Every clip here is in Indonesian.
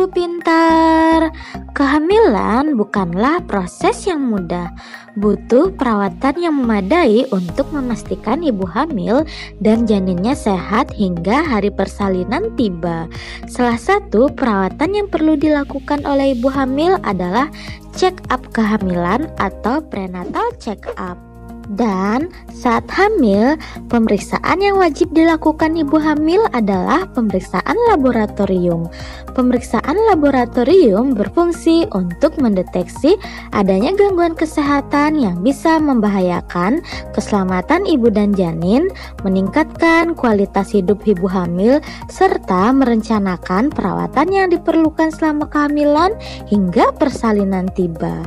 Ibu pintar, kehamilan bukanlah proses yang mudah. Butuh perawatan yang memadai untuk memastikan ibu hamil dan janinnya sehat hingga hari persalinan tiba. Salah satu perawatan yang perlu dilakukan oleh ibu hamil adalah check up kehamilan atau prenatal check up. Dan saat hamil, pemeriksaan yang wajib dilakukan ibu hamil adalah pemeriksaan laboratorium. Pemeriksaan laboratorium berfungsi untuk mendeteksi adanya gangguan kesehatan yang bisa membahayakan keselamatan ibu dan janin, meningkatkan kualitas hidup ibu hamil, serta merencanakan perawatan yang diperlukan selama kehamilan hingga persalinan tiba.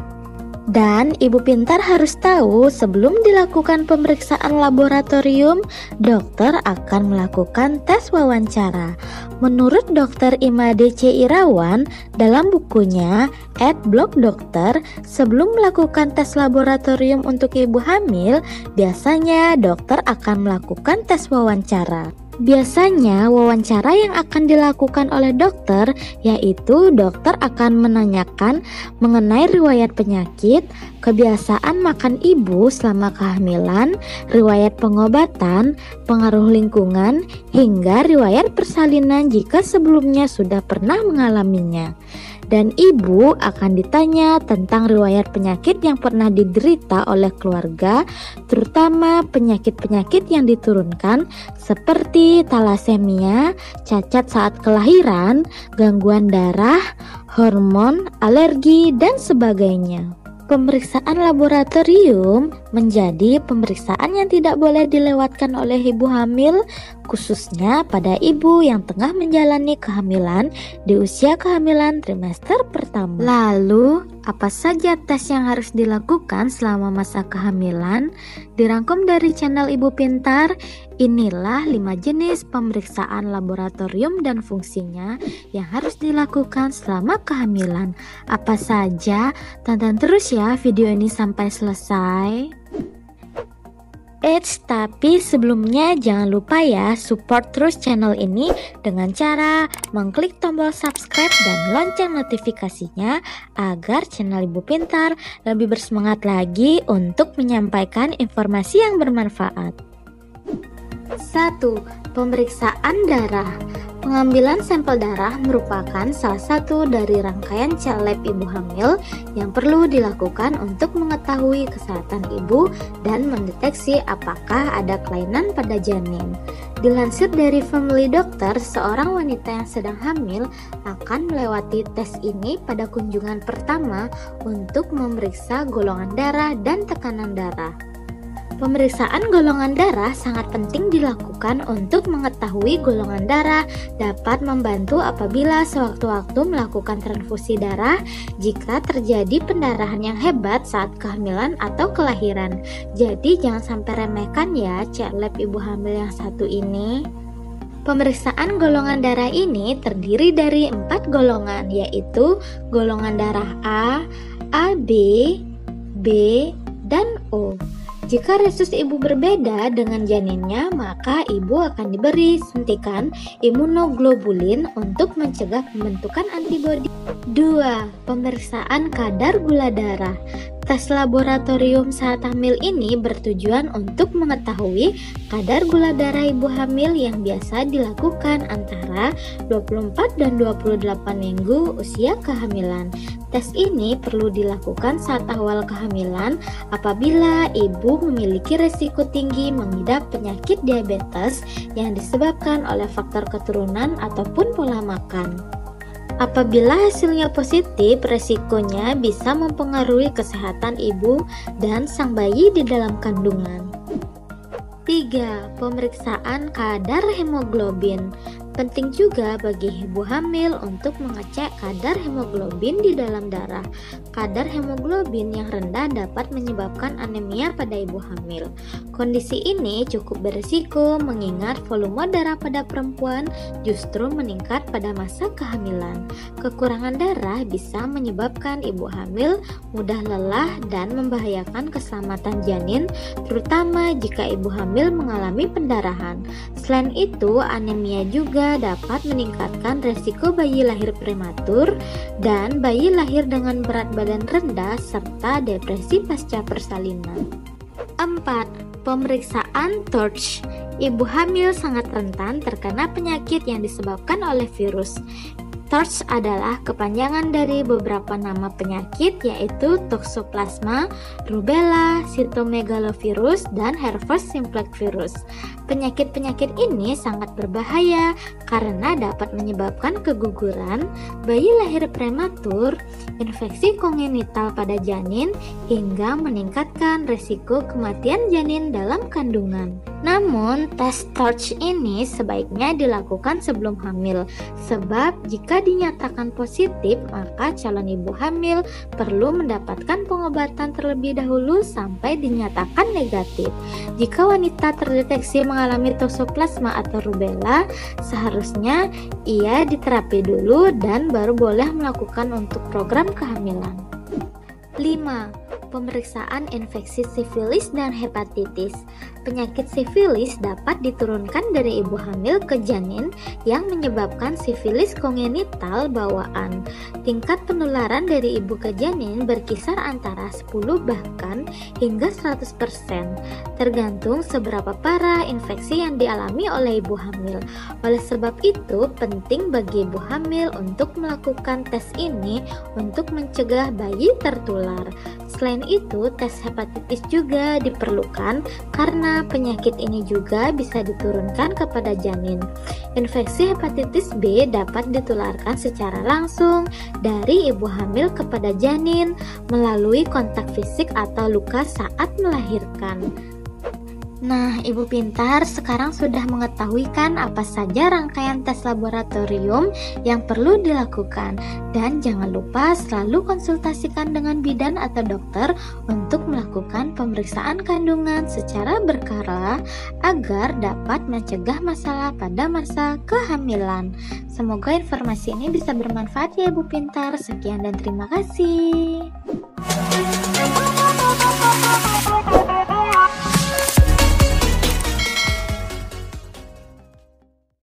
Dan ibu pintar harus tahu, sebelum dilakukan pemeriksaan laboratorium, dokter akan melakukan tes wawancara. Menurut Dr. Imade C. Irawan, dalam bukunya @blog dokter, sebelum melakukan tes laboratorium untuk ibu hamil, biasanya dokter akan melakukan tes wawancara. Biasanya wawancara yang akan dilakukan oleh dokter yaitu dokter akan menanyakan mengenai riwayat penyakit, kebiasaan makan ibu selama kehamilan, riwayat pengobatan, pengaruh lingkungan, hingga riwayat persalinan jika sebelumnya sudah pernah mengalaminya. Dan ibu akan ditanya tentang riwayat penyakit yang pernah diderita oleh keluarga, terutama penyakit-penyakit yang diturunkan seperti talasemia, cacat saat kelahiran, gangguan darah, hormon, alergi, dan sebagainya. Pemeriksaan laboratorium menjadi pemeriksaan yang tidak boleh dilewatkan oleh ibu hamil, khususnya pada ibu yang tengah menjalani kehamilan di usia kehamilan trimester pertama. Lalu, apa saja tes yang harus dilakukan selama masa kehamilan? Dirangkum dari channel Ibu Pintar, inilah 5 jenis pemeriksaan laboratorium dan fungsinya yang harus dilakukan selama kehamilan. Apa saja? Tonton terus ya video ini sampai selesai. Tapi sebelumnya jangan lupa ya support terus channel ini dengan cara mengklik tombol subscribe dan lonceng notifikasinya agar channel Ibu Pintar lebih bersemangat lagi untuk menyampaikan informasi yang bermanfaat. 1. Pemeriksaan darah. Pengambilan sampel darah merupakan salah satu dari rangkaian cek lab ibu hamil yang perlu dilakukan untuk mengetahui kesehatan ibu dan mendeteksi apakah ada kelainan pada janin. Dilansir dari Family Doctor, seorang wanita yang sedang hamil akan melewati tes ini pada kunjungan pertama untuk memeriksa golongan darah dan tekanan darah. Pemeriksaan golongan darah sangat penting dilakukan untuk mengetahui golongan darah, dapat membantu apabila sewaktu-waktu melakukan transfusi darah jika terjadi pendarahan yang hebat saat kehamilan atau kelahiran. Jadi jangan sampai remehkan ya cek lab ibu hamil yang satu ini. Pemeriksaan golongan darah ini terdiri dari 4 golongan, yaitu golongan darah A, AB, B, dan O. Jika resus ibu berbeda dengan janinnya, maka ibu akan diberi suntikan imunoglobulin untuk mencegah pembentukan antibodi. 2. Pemeriksaan kadar gula darah. Tes laboratorium saat hamil ini bertujuan untuk mengetahui kadar gula darah ibu hamil yang biasa dilakukan antara 24 dan 28 minggu usia kehamilan. Tes ini perlu dilakukan saat awal kehamilan apabila ibu memiliki risiko tinggi mengidap penyakit diabetes yang disebabkan oleh faktor keturunan ataupun pola makan. Apabila hasilnya positif, resikonya bisa mempengaruhi kesehatan ibu dan sang bayi di dalam kandungan. 3. Pemeriksaan kadar hemoglobin. Penting juga bagi ibu hamil untuk mengecek kadar hemoglobin di dalam darah. Kadar hemoglobin yang rendah dapat menyebabkan anemia pada ibu hamil. Kondisi ini cukup berisiko mengingat volume darah pada perempuan justru meningkat pada masa kehamilan. Kekurangan darah bisa menyebabkan ibu hamil mudah lelah dan membahayakan keselamatan janin, terutama jika ibu hamil mengalami pendarahan. Selain itu, anemia juga juga dapat meningkatkan resiko bayi lahir prematur dan bayi lahir dengan berat badan rendah serta depresi pasca persalinan. 4. Pemeriksaan TORCH. Ibu hamil sangat rentan terkena penyakit yang disebabkan oleh virus. TORCH adalah kepanjangan dari beberapa nama penyakit yaitu Toxoplasma, Rubella, Cytomegalovirus, dan Herpes simplex virus. Penyakit-penyakit ini sangat berbahaya karena dapat menyebabkan keguguran, bayi lahir prematur, infeksi kongenital pada janin, hingga meningkatkan resiko kematian janin dalam kandungan. Namun, tes TORCH ini sebaiknya dilakukan sebelum hamil, sebab jika dinyatakan positif, maka calon ibu hamil perlu mendapatkan pengobatan terlebih dahulu sampai dinyatakan negatif. Jika wanita terdeteksi mengalami toxoplasma atau rubella, seharusnya ia diterapi dulu dan baru boleh melakukan untuk program kehamilan. 5. Pemeriksaan infeksi sifilis dan hepatitis. Penyakit sifilis dapat diturunkan dari ibu hamil ke janin yang menyebabkan sifilis kongenital bawaan. Tingkat penularan dari ibu ke janin berkisar antara 10 bahkan hingga 100%, tergantung seberapa parah infeksi yang dialami oleh ibu hamil. Oleh sebab itu, penting bagi ibu hamil untuk melakukan tes ini untuk mencegah bayi tertular. Selain itu, tes hepatitis juga diperlukan karena penyakit ini juga bisa diturunkan kepada janin. Infeksi hepatitis B dapat ditularkan secara langsung dari ibu hamil kepada janin melalui kontak fisik atau luka saat melahirkan. Nah, Ibu Pintar sekarang sudah mengetahui kan apa saja rangkaian tes laboratorium yang perlu dilakukan. Dan jangan lupa selalu konsultasikan dengan bidan atau dokter untuk melakukan pemeriksaan kandungan secara berkala agar dapat mencegah masalah pada masa kehamilan. Semoga informasi ini bisa bermanfaat ya Ibu Pintar. Sekian dan terima kasih.